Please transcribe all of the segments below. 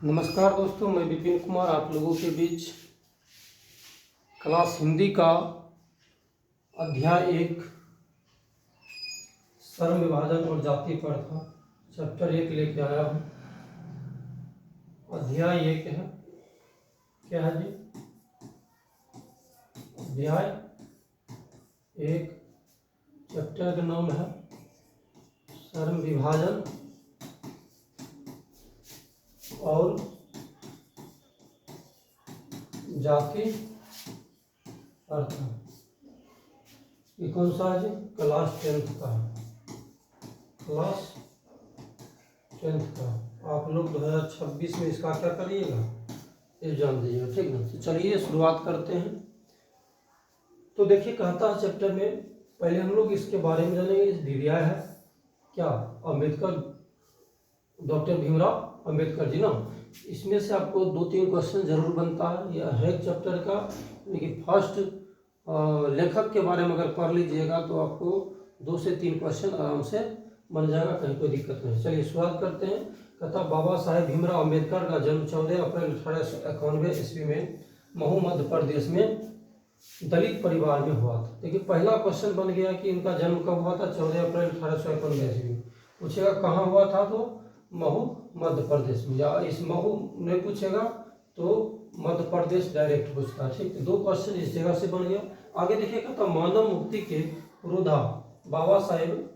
नमस्कार दोस्तों, मैं विपिन कुमार आप लोगों के बीच क्लास हिंदी का अध्याय 1 सर्व विभाजन और जाति प्रथा चैप्टर 1 लेके आया हूँ। अध्याय 1 है, क्या है जी? अध्याय 1 चैप्टर का नाम है सर्व विभाजन और जाति प्रथा। ये कौन सा है? क्लास 10th का है, क्लास 10th का। आप लोग 2026 में इसका क्या करिएगा, एग्जाम दीजिएगा, ठीक ना। तो चलिए शुरुआत करते हैं। तो देखिए, कहता है चैप्टर में पहले हम लोग इसके बारे में जानेंगे। इस दिव्या है क्या, अम्बेडकर, डॉक्टर भीमराव अम्बेडकर जी ना। इसमें से आपको 2-3 क्वेश्चन जरूर बनता है। यह है चैप्टर का, लेकिन फर्स्ट लेखक के बारे में अगर पढ़ लीजिएगा तो आपको 2 से 3 क्वेश्चन आराम से बन जाएगा, कहीं कोई दिक्कत नहीं। चलिए शुरुआत करते हैं। कहता बाबा साहेब भीमराव अम्बेडकर का जन्म 14 अप्रैल 1891 ईस्वी में महू मध्य प्रदेश में दलित परिवार में हुआ था। देखिए, पहला क्वेश्चन बन गया कि इनका जन्म कब हुआ था? 14 अप्रैल 1891 ईस्वी में। पूछेगा कहाँ हुआ था, तो महू मध्य प्रदेश में, या इस महू नहीं पूछेगा तो मध्य प्रदेश डायरेक्ट पूछता है, ठीक है। 2 क्वेश्चन इस जगह से बन गया। आगे देखिएगा तो मानव मुक्ति के पुरोधा बाबा साहेब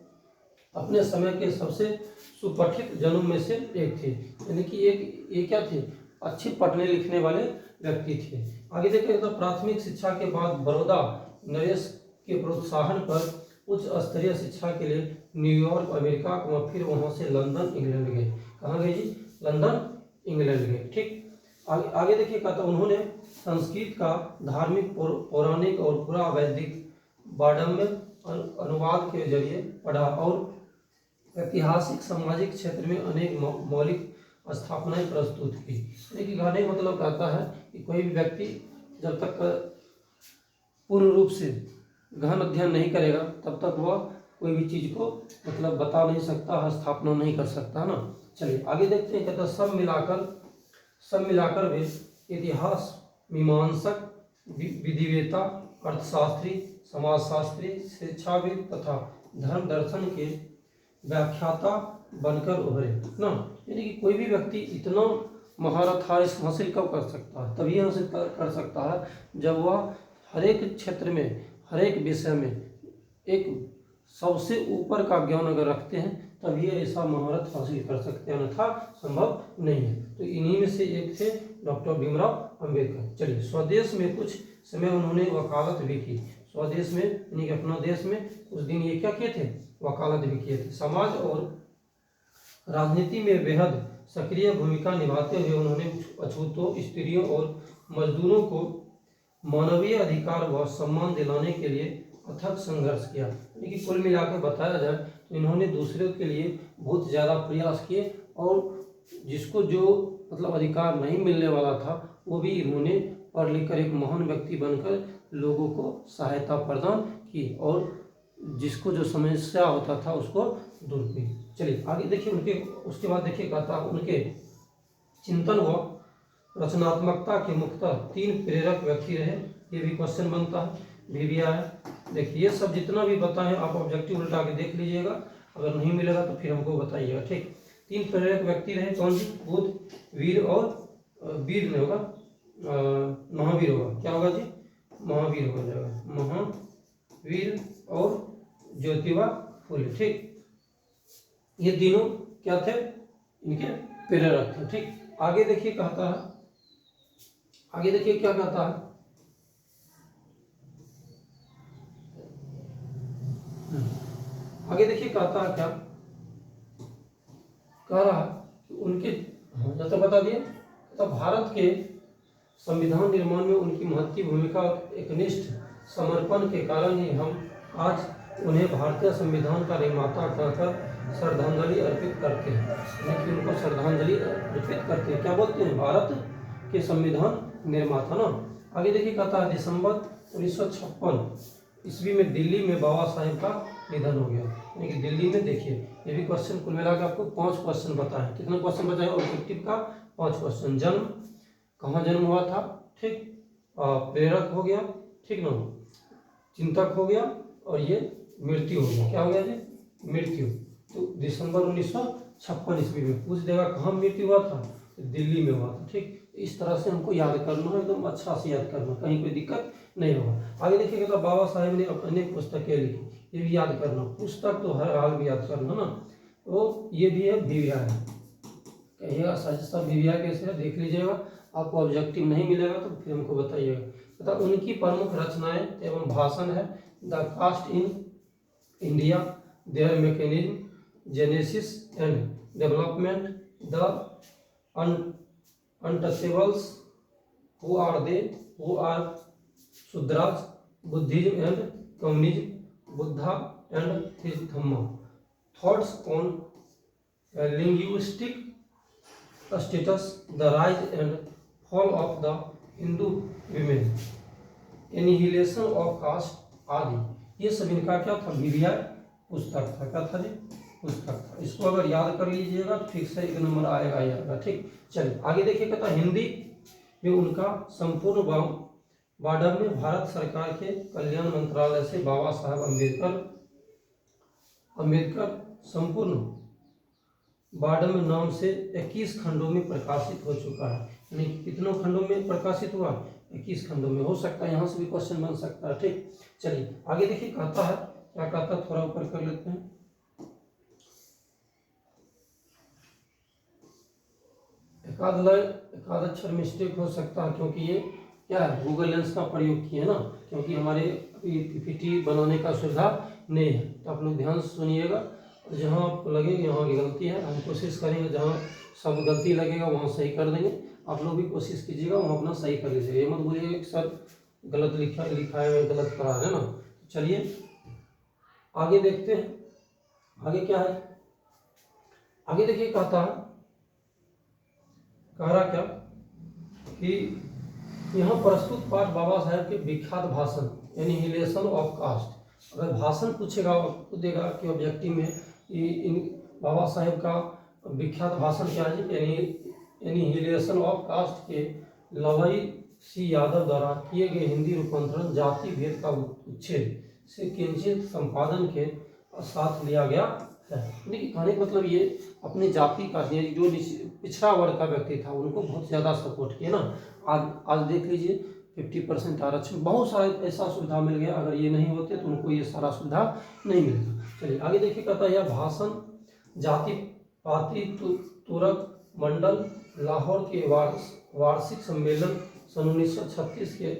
अपने समय के सबसे सुपठित जनों में से एक थे, यानी कि ये क्या थे? अच्छे पढ़ने लिखने वाले व्यक्ति थे। आगे देखिएगा तो प्राथमिक शिक्षा के बाद बड़ौदा नरेश के प्रोत्साहन पर उच्च स्तरीय शिक्षा के लिए न्यूयॉर्क अमेरिका और फिर वहां से लंदन इंग्लैंड गए। कहाँ गए जी? लंदन इंग्लैंड गए, ठीक। आगे देखिए कहता उन्होंने संस्कृत का धार्मिक, पौराणिक और पूरा वैदिक बाडम्य अनुवाद के जरिए पढ़ा और ऐतिहासिक सामाजिक क्षेत्र में अनेक मौलिक स्थापनाएं प्रस्तुत की। देखिए, कहने मतलब कहता है कि कोई भी व्यक्ति जब तक पूर्ण रूप से गहन अध्ययन नहीं करेगा तब तक वह कोई भी चीज को मतलब बता नहीं सकता, स्थापना नहीं कर सकता, है ना। चलिए आगे देखते हैं। कहता सब मिलाकर वे इतिहास, मीमांसक, विधिवेता, अर्थशास्त्री, समाजशास्त्री, शिक्षाविद तथा धर्म दर्शन के व्याख्याता बनकर उभरे ना। यानी कि कोई भी व्यक्ति इतना महारत हासिल कब कर सकता है? तभी हासिल कर सकता है जब वह हर एक क्षेत्र में, हर एक विषय में एक सबसे ऊपर का ज्ञान अगर रखते हैं तभी ऐसा महारत हासिल कर सकते हैं, अन्यथा संभव नहीं है। तो इन्हीं में से एक थे डॉक्टर भीमराव अम्बेडकर। चलिए, स्वदेश में कुछ समय उन्होंने वकालत भी की। स्वदेश में यानी कि अपना देश में उस दिन ये क्या किए थे? वकालत भी किए थे। समाज और राजनीति में बेहद सक्रिय भूमिका निभाते हुए उन्होंने अछूतों, स्त्रियों और मजदूरों को मानवीय अधिकार व सम्मान दिलाने के लिए अथक संघर्ष किया। यानी कि कुल मिलाकर बताया जाए तो इन्होंने दूसरों के लिए बहुत ज़्यादा प्रयास किए और जिसको जो मतलब अधिकार नहीं मिलने वाला था वो भी इन्होंने पढ़ लिख कर एक महान व्यक्ति बनकर लोगों को सहायता प्रदान की और जिसको जो समस्या होता था उसको दूर की। चलिए आगे देखिए, उनके उसके बाद देखिए कहता उनके चिंतन व रचनात्मकता के मुख्यतः 3 प्रेरक व्यक्ति रहे। ये भी क्वेश्चन बनता है, भी आया। देखिए, ये सब जितना भी बताएं आप ऑब्जेक्टिव उल्टा के देख लीजिएगा, अगर नहीं मिलेगा तो फिर हमको बताइएगा, ठीक। 3 प्रेरक व्यक्ति रहे, कौन जी? बुद्ध, वीर और वीर नहीं होगा, महावीर होगा। क्या होगा जी? महावीर हो जाएगा, महावीर और ज्योतिबा फुले, ठीक। ये तीनों क्या थे? इनके प्रेरक थे, ठीक। आगे देखिए कहता है, आगे देखिए क्या कहता है। आगे देखिए कहता है, क्या कह रहा है? उनके जैसे बता दिए तो भारत के संविधान निर्माण में उनकी महत्वपूर्ण भूमिका और एकनिष्ठ समर्पण के कारण ही हम आज उन्हें भारतीय संविधान का निर्माता कहकर श्रद्धांजलि अर्पित करते हैं। लेकिन उनको श्रद्धांजलि अर्पित करते हैं, क्या बोलते हैं? भारत के संविधान निर्माता ना। आगे देखिए कहता है दिसंबर 1956 ईस्वी में दिल्ली में बाबा साहेब का निधन हो गया। यानी कि दिल्ली में देखिए, ये भी क्वेश्चन कुल मिला के आपको 5 क्वेश्चन बताए। कितने क्वेश्चन बताए? ऑब्जेक्टिव का 5 क्वेश्चन। जन्म, कहाँ जन्म हुआ था, ठीक, प्रेरक हो गया, ठीक ना, चिंतक हो गया, और ये मृत्यु हो गया। क्या हो गया जी? मृत्यु। तो दिसंबर 1956 ईस्वी में पूछ देगा कहाँ मृत्यु हुआ था, तो दिल्ली में हुआ था। ठीक, इस तरह से हमको याद करना है, एकदम अच्छा से याद करना, कहीं कोई दिक्कत नहीं होगा। आगे देखिएगा तो बाबा साहेब ने अनेक पुस्तकें लिखी, ये भी याद करना। पुस्तक तो हर हाल में याद करना ना। तो ये भी है बीविया है, कहिएगा सर बीविया कैसे है, देख लीजिएगा। आपको ऑब्जेक्टिव नहीं मिलेगा तो फिर हमको बताइएगा। तथा उनकी प्रमुख रचनाएं एवं भाषण है the caste in India, their mechanism, genesis and development, the untouchables, who are they, who are Shudras, Buddhism and communism, Buddha and his Dhamma, thoughts on linguistic status, the rise and fall of the Hindu women, annihilation of caste आदि। ये सब इनका क्या था? बीविया पुस्तक था। क्या था जी? पुस्तक था। इसको अगर याद कर लीजिएगा तो ठीक से 1 नंबर आएगा ही आएगा। ठीक, चलिए आगे देखिए। कहता हिंदी में उनका संपूर्ण बॉर्डर में भारत सरकार के कल्याण मंत्रालय से बाबा साहब अम्बेडकर संपूर्ण बॉर्डर में नाम से 21 खंडों में प्रकाशित हो चुका है। यानी कितनों खंडों में प्रकाशित हुआ? 21 खंडों में। हो सकता है यहाँ से भी क्वेश्चन बन सकता है। ठीक, चलिए आगे देखिए। कहता है, क्या कहता है, थोड़ा ऊपर कर लेते हैं। एकाध अक्षर मिस्टेक हो सकता है, क्योंकि ये क्या है, गूगल लेंस का प्रयोग किए ना, क्योंकि हमारे अभी पीपीटी बनाने का सुविधा नहीं है। तो आप लोग ध्यान से सुनिएगा, जहाँ आपको लगेगा यहाँ की गलती है, हम कोशिश करेंगे जहाँ सब गलती लगेगा वहाँ सही कर देंगे। आप लोग भी कोशिश कीजिएगा वहाँ अपना सही कर लीजिएगा। ये मत बोलिएगा कि सर गलत लिखा है, गलत करा है ना। चलिए आगे देखते हैं, आगे क्या है। आगे देखिए, कहता है, कह रहा क्या कि यहाँ प्रस्तुत पाठ बाबा साहेब के विख्यात भाषण एनिहिलेशन ऑफ कास्ट। अगर भाषण पूछेगा आपको देगा कि ऑब्जेक्टिव में इन बाबा साहेब का विख्यात भाषण क्या है, एनिहिलेशन ऑफ कास्ट के लवई सी यादव द्वारा किए गए हिंदी रूपांतरण जाति भेद का उच्छेद से किंचित संपादन के साथ लिया गया है। देखिए कहने का मतलब ये अपने जाति का जो पिछड़ा वर्ग का व्यक्ति था उनको बहुत ज़्यादा सपोर्ट किया ना। आज देख लीजिए 50% आरक्षण, बहुत सारा ऐसा सुविधा मिल गया। अगर ये नहीं होते तो उनको ये सारा सुविधा नहीं मिलता। चलिए आगे देखिए। कहता है यह भाषण जाति पाति तुरक मंडल लाहौर के वार्षिक सम्मेलन सन 1936 के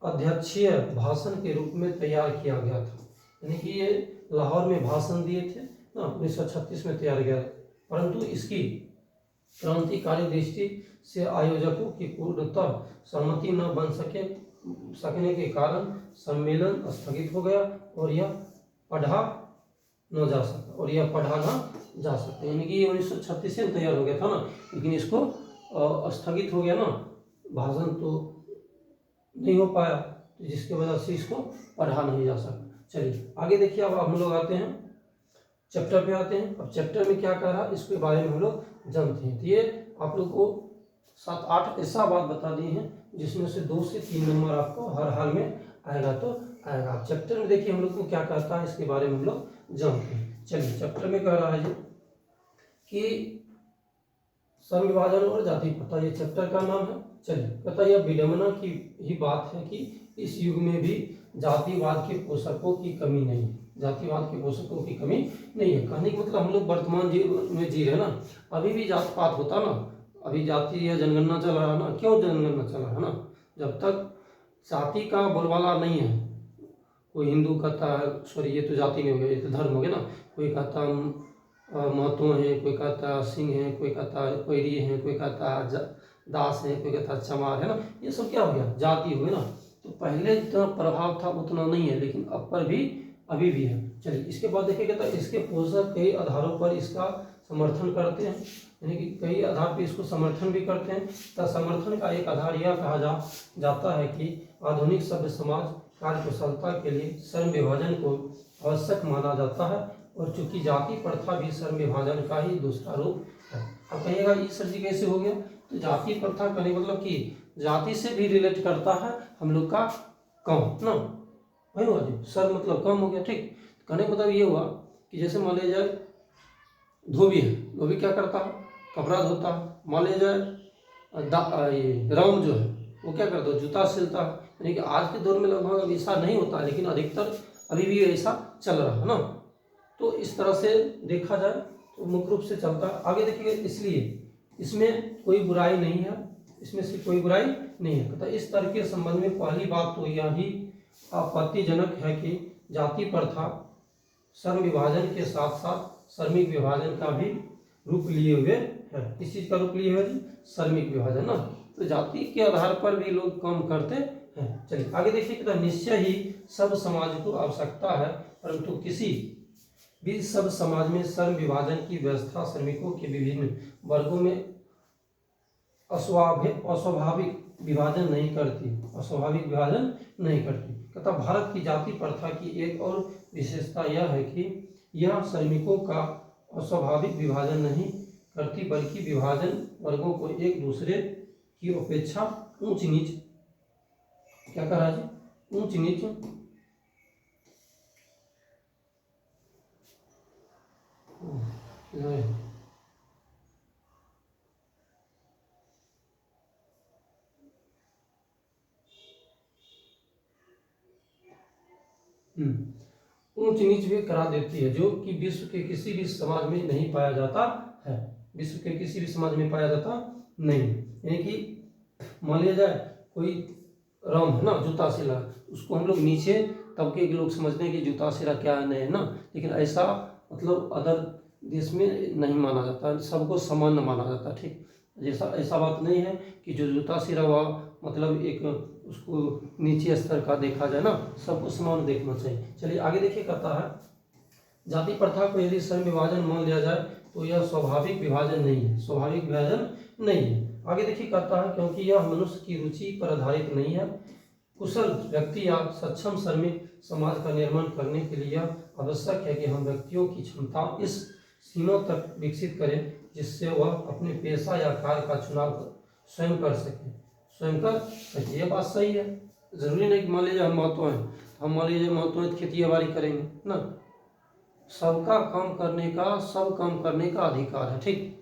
अध्यक्षीय भाषण के रूप में तैयार किया गया था। यानी कि ये लाहौर में भाषण दिए थे ना, 1936 में तैयार किया, परंतु इसकी क्रांतिकारी दृष्टि से आयोजकों की पूर्णतः सहमति न बन सकने के कारण सम्मेलन स्थगित हो गया और यह पढ़ा न जा सका। यानी कि 1936 में तैयार हो गया था ना, लेकिन इसको स्थगित हो गया ना, भाषण तो नहीं हो पाया, तो जिसके वजह से इसको पढ़ा नहीं जा सका। चलिए आगे देखिए। अब हम लोग आते हैं चैप्टर पे आते हैं। अब चैप्टर में क्या कह रहा है इसके बारे में हम लोग जानते हैं। तो ये आप लोग को 7-8 ऐसा बात बता दी है जिसमें से 2 से 3 नंबर आपको हर हाल में आएगा तो आएगा। चैप्टर में देखिए हम लोग को क्या कहता है इसके बारे में हम लोग जानते हैं। चलिए चैप्टर में कह रहा है जी कि संविभाजन और जाति प्रथा, ये चैप्टर का नाम है। चलिए कहता है यह विडंबना की ही बात है कि इस युग में भी जातिवाद के पोषकों की कमी नहीं है। जातिवाद के पोषकों की कमी नहीं है। कहने का मतलब हम लोग वर्तमान में जी रहे हैं ना, अभी भी जात पात होता ना, अभी जाति या जनगणना चल रहा है ना। क्यों जनगणना चल रहा है ना? जब तक जाति का बोलबाला नहीं है, कोई हिंदू कहता है, सॉरी ये तो जाति नहीं हो गया, ये तो धर्म हो गया ना। कोई कहता महतो है, कोई कहता सिंह है, कोई कहता कोयरी है, कोई कहता दास है, कोई कहता चमार है ना। ये सब क्या हो गया? जाति हो गया ना। तो पहले जितना प्रभाव था उतना नहीं है, लेकिन अब पर भी अभी भी है। चलिए इसके बाद देखिएगा तो इसके पोषक कई आधारों पर इसका समर्थन करते हैं, यानी कि कई आधार पर इसको समर्थन भी करते हैं। तो समर्थन का एक आधार यह कहा जाता है कि आधुनिक सभ्य समाज कार्यकुशलता के लिए श्रम विभाजन को आवश्यक माना जाता है, और चूंकि जाति प्रथा भी श्रम विभाजन का ही दूसरा रूप है। अब कहिएगा ये सर जी कैसे हो गया, तो जाति प्रथा करने मतलब कि जाति से भी रिलेट करता है हम लोग का काम ना, वही हुआ जी, सर मतलब कम हो गया। ठीक, कहने का मतलब ये हुआ कि जैसे मान लिया जाए धोबी है, धोबी क्या करता है, कपड़ा धोता है। मान लिया जाए ये राम जो है वो क्या करता है, जूता सिलता है। यानी कि आज के दौर में लगभग ऐसा नहीं होता, लेकिन अधिकतर अभी भी ऐसा चल रहा है ना। तो इस तरह से देखा जाए तो मुख्य रूप से चलता है। आगे देखिए, इसलिए इसमें कोई बुराई नहीं है, इसमें से कोई बुराई नहीं है। तो इस तरह के संबंध में पहली बात तो यह ही आपत्तिजनक है कि जाति प्रथा श्रम विभाजन के साथ साथ श्रमिक विभाजन का भी रूप लिए हुए है। किस चीज का रूप लिए हुए, श्रमिक विभाजन ना। तो जाति के आधार पर भी लोग काम करते हैं। चलिए आगे देखिए कि निश्चय ही सब समाज को आवश्यकता है, परंतु किसी भी सब समाज में श्रम विभाजन की व्यवस्था श्रमिकों के विभिन्न वर्गों में अस्वाभाविक विभाजन नहीं करती, अस्वाभाविक विभाजन नहीं करती। तथा भारत की जाति प्रथा की एक और विशेषता यह है कि यह श्रमिकों का अस्वाभाविक विभाजन नहीं करती, बल्कि विभाजन वर्गों को एक दूसरे की अपेक्षा ऊंच नीच, क्या कहा जी, ऊंच नीच ऊंच नीच भी करा देती है, जो कि विश्व के किसी भी समाज में नहीं पाया जाता है, विश्व के किसी भी समाज में पाया जाता नहीं। यानी कि मान लिया जाए कोई राम है ना, जूता सिला, उसको हम लोग नीचे तबके के लोग समझते हैं कि जूता सिला क्या है ना, लेकिन ऐसा मतलब अदर देश में नहीं माना जाता, सबको समान माना जाता। ठीक, जैसा ऐसा बात नहीं है कि जो जूता सिला हुआ मतलब एक उसको नीचे स्तर का देखा जाए ना, सबको समान देखना चाहिए। चलिए आगे देखिए, कहता है जाति प्रथा को यदि श्रम विभाजन मान लिया जाए तो यह स्वाभाविक विभाजन नहीं है, स्वाभाविक विभाजन नहीं है। आगे देखिए, कहता है क्योंकि यह मनुष्य की रुचि पर आधारित नहीं है, कुशल व्यक्ति या सक्षम श्रमिक समाज का निर्माण करने के लिए आवश्यक है कि हम व्यक्तियों की क्षमता इस सीमा तक विकसित करें जिससे वह अपने पेशा या कार्य का चुनाव स्वयं कर सके, स्वयं कर सके। ये बात सही है, जरूरी नहीं कि मान लीजिए हम महत्व हैं, हम मान लीजिए महत्व है खेती बाड़ी करेंगे ना, सबका काम करने का, सब काम करने का अधिकार है। ठीक,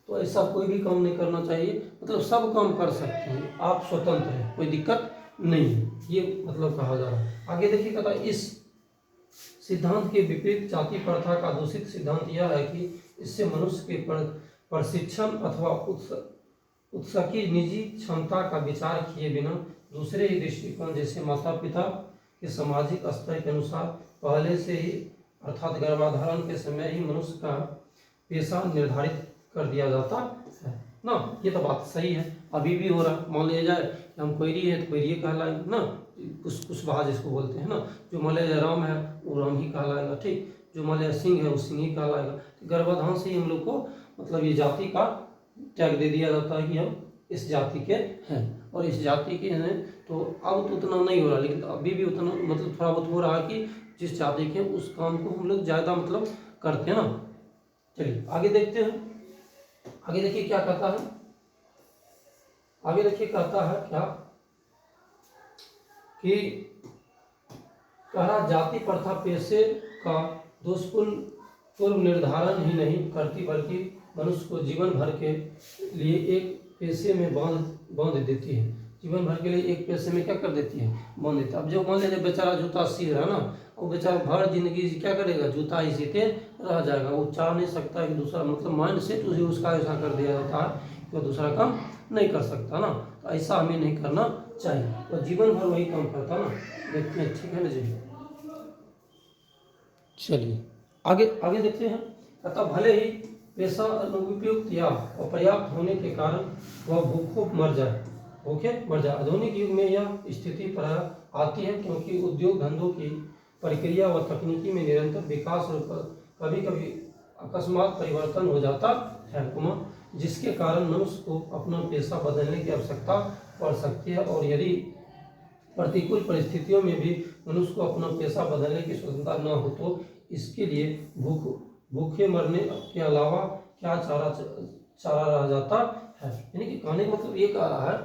तो ऐसा कोई भी काम नहीं करना चाहिए, मतलब सब काम कर सकते हैं, आप स्वतंत्र हैं, कोई दिक्कत नहीं है, ये मतलब कहा जा रहा है। आगे देखिए, कहता है इस सिद्धांत के विपरीत जाति प्रथा का दूषित सिद्धांत यह है कि इससे मनुष्य के प्रशिक्षण अथवा उत्साह की निजी क्षमता का विचार किए बिना दूसरे ही दृष्टिकोण जैसे माता पिता के सामाजिक स्तर के अनुसार पहले से ही अर्थात गर्भाधारण के समय ही मनुष्य का पेशा निर्धारित कर दिया जाता है ना। ये तो बात सही है, अभी भी हो रहा। मान लिया जाए कि हम कोयरी है तो कोयरी कहलाएंगे ना, कुशवाहा जिसको बोलते हैं ना, जो मान लिया राम है वो राम ही कहलाएगा। ठीक, जो मान लिया सिंह है वो सिंह ही कहलाएगा। तो गर्भाधान से ही हम लोग को मतलब ये जाति का टैग दे दिया जाता है कि हम इस जाति के हैं और इस जाति के हैं। तो अब तो उतना नहीं हो रहा, लेकिन अभी भी उतना मतलब थोड़ा बहुत हो रहा है कि जिस जाति के उस काम को हम लोग ज़्यादा मतलब करते हैं ना। चलिए आगे देखते हैं, आगे देखिए क्या कहता है, आगे देखिए कहता है क्या कि कह रहा जाति प्रथा पेशे का दोषपूर्ण पूर्व निर्धारण ही नहीं करती, बल्कि मनुष्य को जीवन भर के लिए एक पेशे में बांध देती है, जीवन भर के लिए एक पेशे में क्या कर देती है, बांध देती है। अब जो मान लीजिए बेचारा जूता सी रहा ना, वो बेचारा भर जिंदगी क्या करेगा, जूता ही सीते रह जाएगा, वो चाह नहीं सकता कि दूसरा मतलब माइंड सेट उसे उसका ऐसा कर दिया जाता है कि वो दूसरा काम नहीं कर सकता ना। तो ऐसा हमें नहीं करना चाहिए, और जीवन भर वही काम करता ना। देखते हैं, ठीक है ना जी। चलिए आगे आगे देखते हैं, कहता भले ही पेशा अनुपयुक्त या अपर्याप्त होने के कारण वह भूखों मर जाए, भूखे मर जाए। आधुनिक युग में यह स्थिति पर आती है क्योंकि उद्योग धंधों की प्रक्रिया व तकनीकी में निरंतर विकास और कभी कभी अकस्मात परिवर्तन हो जाता है, जिसके कारण मनुष्य को अपना पेशा बदलने की आवश्यकता पड़ सकती है। और यदि प्रतिकूल परिस्थितियों में भी मनुष्य को अपना पेशा बदलने की स्वतंत्रता न हो तो इसके लिए भूखे मरने के अलावा क्या चारा रह जाता है। यानी कि कहने का मतलब ये कह रहा है,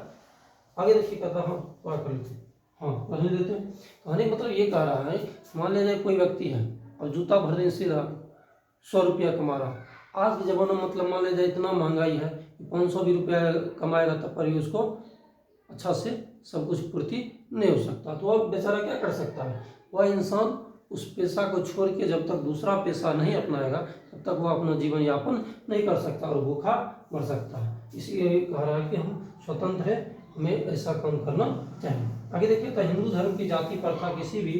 आगे देखिए कहता, हाँ पूरा कर लेते हैं, हाँ पढ़ने देते हैं। कहने का मतलब ये कह रहा है, मान लिया जाए कोई व्यक्ति है और जूता भरने से 100 रुपया कमा रहा, आज के ज़माने में मतलब मान लिया जाए इतना महंगाई है कि 500 भी रुपया कमाएगा तब पर भी उसको अच्छा से सब कुछ पूर्ति नहीं हो सकता। तो वह बेचारा क्या कर सकता है, वह इंसान उस पेशा को छोड़ के जब तक दूसरा पेशा नहीं अपनाएगा तब तक वह अपना जीवन यापन नहीं कर सकता और भूखा मर सकता है। इसलिए कह रहा है कि हम स्वतंत्र हैं, हमें ऐसा काम करना चाहिए। आगे देखिए, तो हिंदू धर्म की जाति प्रथा किसी भी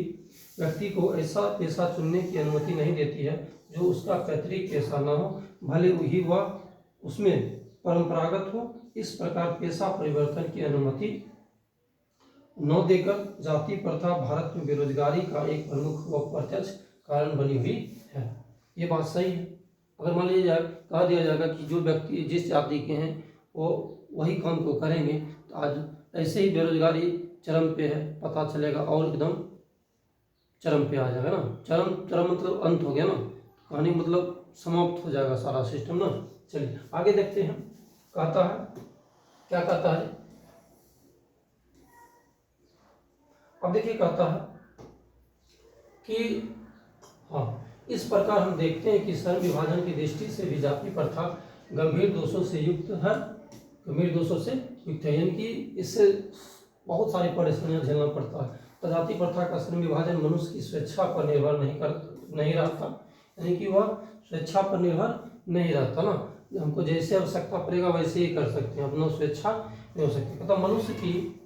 व्यक्ति को ऐसा पेशा चुनने की अनुमति नहीं देती है जो उसका पैतृक पेशा न हो, भले ही वह उसमें परंपरागत हो। इस प्रकार पेशा परिवर्तन की अनुमति न देकर जाति प्रथा भारत में बेरोजगारी का एक प्रमुख व प्रत्यक्ष कारण बनी हुई है। ये बात सही है। अगर मान लीजिए कह दिया जाएगा कि जो व्यक्ति जिस जाति के हैं वो वही काम को करेंगे तो आज ऐसे ही बेरोजगारी चरम पे है, पता चलेगा और एकदम चरम पे आ जाएगा ना। चरम मतलब अंत हो गया ना, कहानी मतलब समाप्त हो जाएगा सारा सिस्टम ना। चलिए आगे देखते हैं, कहता है, क्या कहता है, अब देखिए कहता है कि हाँ, इस प्रकार हम देखते हैं कि श्रम विभाजन की दृष्टि से भी जाति प्रथा गंभीर दोषों से युक्त है, यानी कि इससे बहुत सारी परेशानियां झेलना पड़ता है। तो जाति प्रथा का श्रम विभाजन मनुष्य की स्वेच्छा पर निर्भर नहीं रहता, यानी कि वह स्वेच्छा पर निर्भर नहीं रहता ना, हमको जैसे आवश्यकता पड़ेगा वैसे ही कर सकते हैं, अपना स्वेच्छा नहीं हो सकती। तो मनुष्य की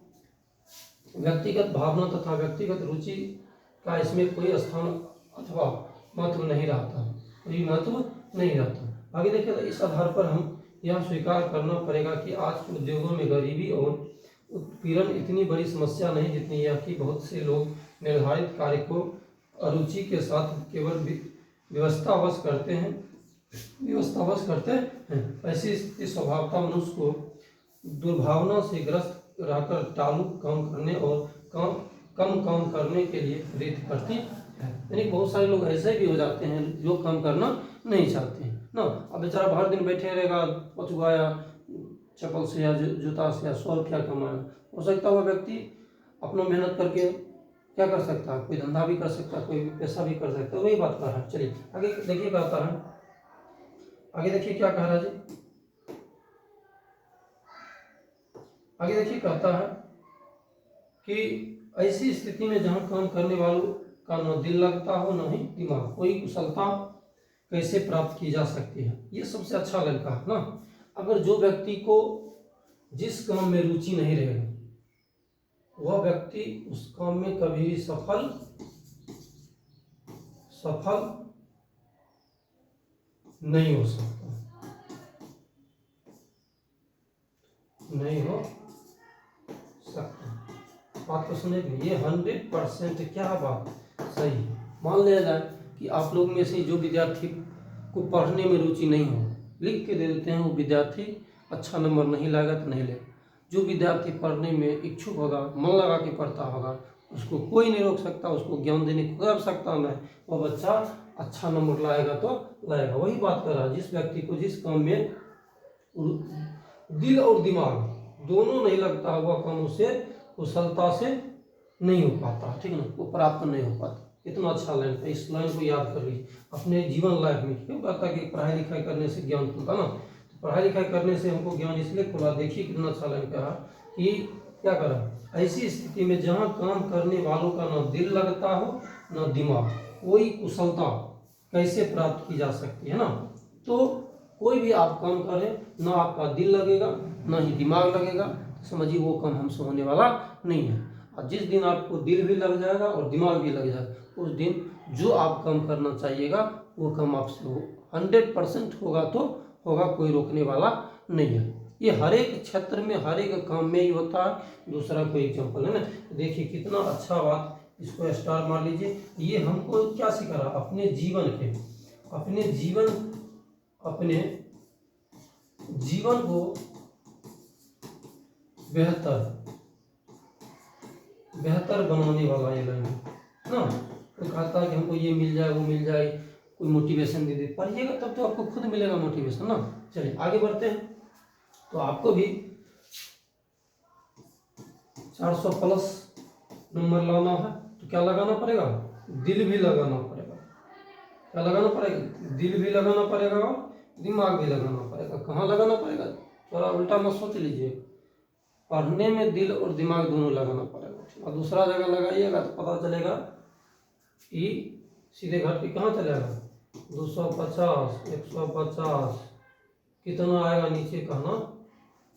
व्यक्तिगत भावना तथा व्यक्तिगत रुचि का इसमें कोई स्थान अथवा महत्व नहीं रहता, कोई महत्व नहीं रहता। आगे देखिए, तो इस आधार पर हम यह स्वीकार करना पड़ेगा कि आज के उद्योगों में गरीबी और उत्पीड़न इतनी बड़ी समस्या नहीं जितनी यह कि बहुत से लोग निर्धारित कार्य को अरुचि के साथ केवल व्यवस्थावश करते हैं। ऐसी स्थिति स्वभावतः मनुष्य को दुर्भावना से ग्रस्त रहकर टालू काम करने और कम काम करने के लिए प्रेरित करती है। यानी बहुत सारे लोग ऐसे भी हो जाते हैं जो काम करना नहीं चाहते हैं ना। अब बेचारा भर दिन बैठे रहेगा, पचुआया चप्पल से या जूता से या 100 रुपया कमाया, हो सकता है वह व्यक्ति अपना मेहनत करके क्या कर सकता है, कोई धंधा भी कर सकता है, कोई पेशा भी कर सकता है, वही बात कर रहा है। चलिए आगे देखिए कहता है, आगे देखिए क्या कह रहा है जी, आगे देखिए कहता है कि ऐसी स्थिति में जहां काम करने वालों का न दिल लगता हो न ही दिमाग, कोई कुशलता कैसे प्राप्त की जा सकती है। ये सबसे अच्छा लड़का है ना। अगर जो व्यक्ति को जिस काम में रुचि नहीं रहेगा वह व्यक्ति उस काम में कभी भी सफल नहीं हो सकता, बात को सुने, ये 100% क्या बात सही है। मान लिया जाए कि आप लोग में से जो विद्यार्थी को पढ़ने में रुचि नहीं हो, लिख के दे देते हैं, वो विद्यार्थी अच्छा नंबर नहीं लाएगा तो नहीं लेगा। जो विद्यार्थी पढ़ने में इच्छुक होगा, मन लगा के पढ़ता होगा, उसको कोई नहीं रोक सकता, उसको ज्ञान देने की कोई आवश्यकता नहीं, वह बच्चा अच्छा नंबर लाएगा तो लाएगा। वही बात कर रहा है, जिस व्यक्ति को जिस काम में दिल और दिमाग दोनों नहीं लगता, वह काम उसे कुशलता से नहीं हो पाता, ठीक है ना, वो प्राप्त नहीं हो पाता। इतना अच्छा लाइन है, इस लाइन को याद कर लीजिए अपने जीवन लाइफ में। क्यों कहता कि पढ़ाई लिखाई करने से ज्ञान खुलता ना, तो पढ़ाई लिखाई करने से हमको ज्ञान इसलिए खुला। देखिए कितना अच्छा लाइन कहा कि क्या करा, ऐसी स्थिति में जहाँ काम करने वालों का न दिल लगता हो न दिमाग, कोई कुशलता कैसे प्राप्त की जा सकती है ना। तो कोई भी आप काम करें, ना आपका दिल लगेगा ना ही दिमाग लगेगा, समझिए वो काम हमसे होने वाला नहीं है। और जिस दिन आपको दिल भी लग जाएगा और दिमाग भी लग जाएगा, उस दिन जो आप काम करना चाहिएगा वो काम आपसे 100% होगा तो होगा, कोई रोकने वाला नहीं है। ये हर एक क्षेत्र में हर एक काम में ही होता है। दूसरा कोई एग्जाम्पल है ना, देखिए कितना अच्छा बात, इसको स्टार मार लीजिए। ये हमको क्या सिखा रहा, अपने जीवन को बेहतर बेहतर बनाने वाला ये लाइन है ना। तो कहता है कि हमको ये मिल जाए वो मिल जाए, कोई मोटिवेशन दे दे, पढ़िएगा तब तो आपको खुद मिलेगा मोटिवेशन ना। चलिए आगे बढ़ते हैं। तो आपको भी 400 प्लस नंबर लाना है तो क्या लगाना पड़ेगा, दिल भी लगाना पड़ेगा। क्या लगाना पड़ेगा, दिल भी लगाना पड़ेगा और दिमाग भी लगाना पड़ेगा। कहाँ लगाना पड़ेगा, थोड़ा उल्टा मत सोच लीजिए, पढ़ने में दिल और दिमाग दोनों लगाना पड़ेगा। और दूसरा जगह लगाइएगा तो पता चलेगा कि सीधे घर पे कहाँ चलेगा, 250, 150 कितना आएगा नीचे कहना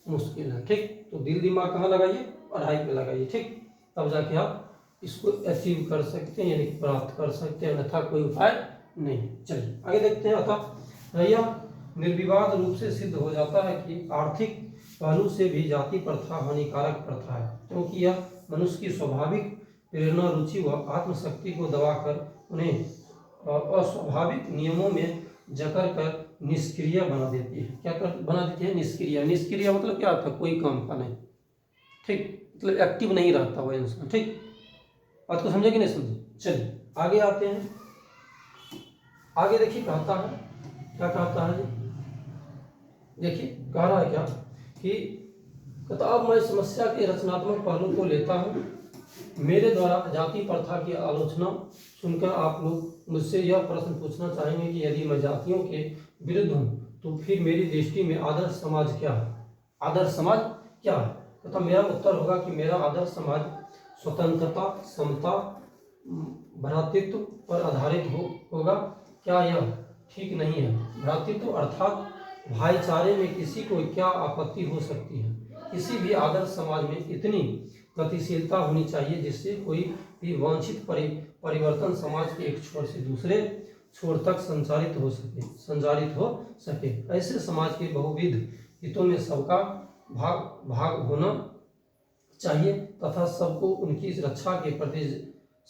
मुश्किल है। ठीक, तो दिल दिमाग कहाँ लगाइए, पढ़ाई पे लगाइए। ठीक, तब जाके आप इसको अचीव कर सकते हैं, यानी प्राप्त कर सकते हैं, अन्यथा कोई उपाय नहीं। चलिए आगे देखते हैं। अतः यह निर्विवाद रूप से सिद्ध हो जाता है कि आर्थिक पहलू से भी जाति प्रथा हानिकारक प्रथा है, क्योंकि यह मनुष्य की स्वाभाविक प्रेरणा, रुचि व आत्मशक्ति को दबाकर उन्हें अस्वाभाविक नियमों में जकड़ कर निष्क्रिय बना देती है। क्या कर बना देती है, निष्क्रिय। निष्क्रिय मतलब क्या होता है, कोई काम का नहीं। ठीक, मतलब एक्टिव नहीं रहता वो इंसान। ठीक, बात को समझे कि नहीं समझे। चलिए आगे आते हैं। आगे देखिए कहता है, क्या कहता है, देखिए कह रहा है क्या कि कहता अब मैं समस्या के रचनात्मक पहलू को लेता हूँ। मेरे द्वारा जाति प्रथा की आलोचना सुनकर आप लोग मुझसे यह प्रश्न पूछना चाहेंगे कि यदि मैं जातियों के विरुद्ध हूँ तो फिर मेरी दृष्टि में आदर्श समाज क्या है। आदर्श समाज क्या है, तथा मेरा उत्तर होगा कि मेरा आदर्श समाज स्वतंत्रता, समता, भ्रातृत्व पर आधारित होगा। क्या यह ठीक नहीं है। भ्रातृत्व अर्थात भाईचारे में किसी को क्या आपत्ति हो सकती है। किसी भी आदर्श समाज में इतनी गतिशीलता होनी चाहिए जिससे कोई भी वांछित परिवर्तन समाज के एक छोर से दूसरे छोर तक संचारित हो सके। ऐसे समाज के बहुविध हितों में सबका भाग होना चाहिए तथा सबको उनकी रक्षा के प्रति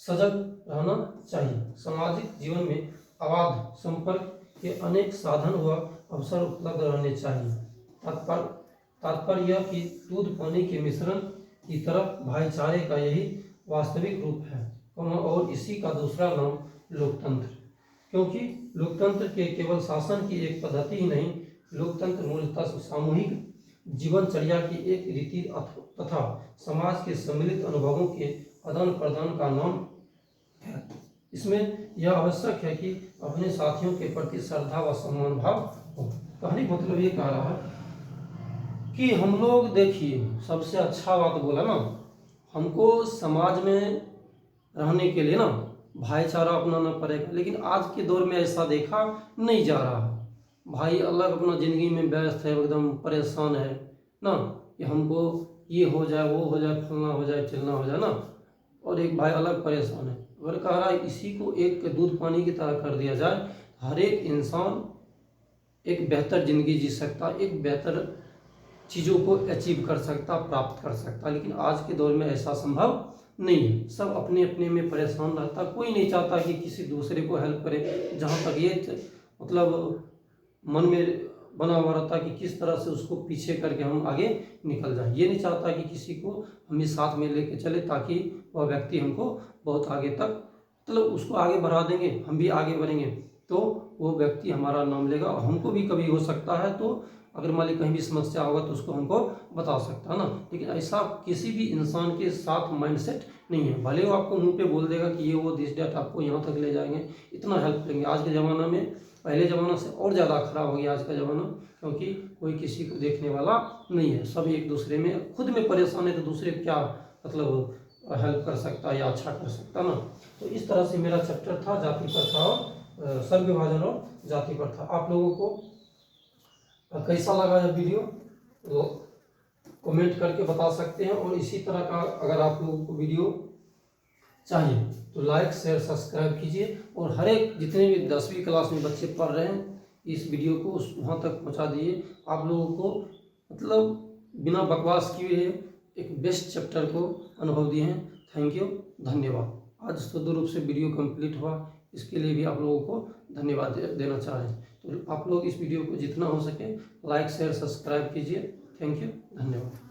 सजग रहना चाहिए। सामाजिक जीवन में अबाध संपर्क के अनेक साधन व अवसर उपलब्ध रहने चाहिए। तात्पर्य यह कि दूध पानी के मिश्रण की तरफ भाईचारे का यही वास्तविक रूप है, और इसी का दूसरा नाम लोकतंत्र। क्योंकि लोकतंत्र के केवल शासन की एक पद्धति ही नहीं, लोकतंत्र मूलतः सामूहिक जीवनचर्या की एक रीति तथा समाज के सम्मिलित अनुभवों के आदान प्रदान का नाम है। इसमें यह आवश्यक है कि अपने साथियों के प्रति श्रद्धा व सम्मान भाव हो। कहने का मतलब ये कह रहा है कि हम लोग, देखिए सबसे अच्छा बात बोला ना, हमको समाज में रहने के लिए ना भाईचारा अपनाना पड़ेगा। लेकिन आज के दौर में ऐसा देखा नहीं जा रहा है। भाई अलग अपना ज़िंदगी में व्यस्त है, एकदम परेशान है ना, कि हमको ये हो जाए वो हो जाए, फलना हो जाए चिलना हो जाए ना, और एक भाई अलग परेशान है। अगर कह रहा है इसी को एक दूध पानी की तरह कर दिया जाए, हर एक इंसान एक बेहतर ज़िंदगी जी सकता, एक बेहतर चीज़ों को अचीव कर सकता, प्राप्त कर सकता। लेकिन आज के दौर में ऐसा संभव नहीं है। सब अपने अपने में परेशान रहता, कोई नहीं चाहता कि किसी दूसरे को हेल्प करे। जहाँ तक ये मतलब मन में बना हुआ रहता कि किस तरह से उसको पीछे करके हम आगे निकल जाए। ये नहीं चाहता कि किसी को हम इस साथ में लेके चले ताकि वह व्यक्ति हमको बहुत आगे तक, मतलब उसको आगे बढ़ा देंगे, हम भी आगे बढ़ेंगे तो वो व्यक्ति हमारा नाम लेगा। और हमको भी कभी हो सकता है तो अगर मान ली कहीं भी समस्या होगा तो उसको हमको बता सकता है ना। लेकिन ऐसा किसी भी इंसान के साथ माइंडसेट नहीं है। भले वो आपको मुंह पे बोल देगा कि ये वो दिस डेट आपको यहाँ तक ले जाएंगे, इतना हेल्प करेंगे। आज के ज़माना में पहले ज़माना से और ज़्यादा खराब हो गया आज का ज़माना, क्योंकि कोई किसी को देखने वाला नहीं है। सब एक दूसरे में खुद में परेशान है तो दूसरे क्या मतलब हेल्प कर सकता या अच्छा कर सकता ना। तो इस तरह से मेरा चैप्टर था जाति प्रथा और सर्व विभाजन और जाति प्रथा। आप लोगों को कैसा लगा यह वीडियो तो कमेंट करके बता सकते हैं। और इसी तरह का अगर आप लोगों को वीडियो चाहिए तो लाइक शेयर सब्सक्राइब कीजिए। और हर एक जितने भी 10वीं क्लास में बच्चे पढ़ रहे हैं इस वीडियो को वहाँ तक पहुँचा दिए। आप लोगों को मतलब बिना बकवास किए एक बेस्ट चैप्टर को अनुभव दिए हैं। थैंक यू, धन्यवाद। आज शुद्ध रूप से वीडियो कंप्लीट हुआ, इसके लिए भी आप लोगों को धन्यवाद देना चाह रहे हैं। तो आप लोग इस वीडियो को जितना हो सके लाइक शेयर सब्सक्राइब कीजिए। थैंक यू, धन्यवाद।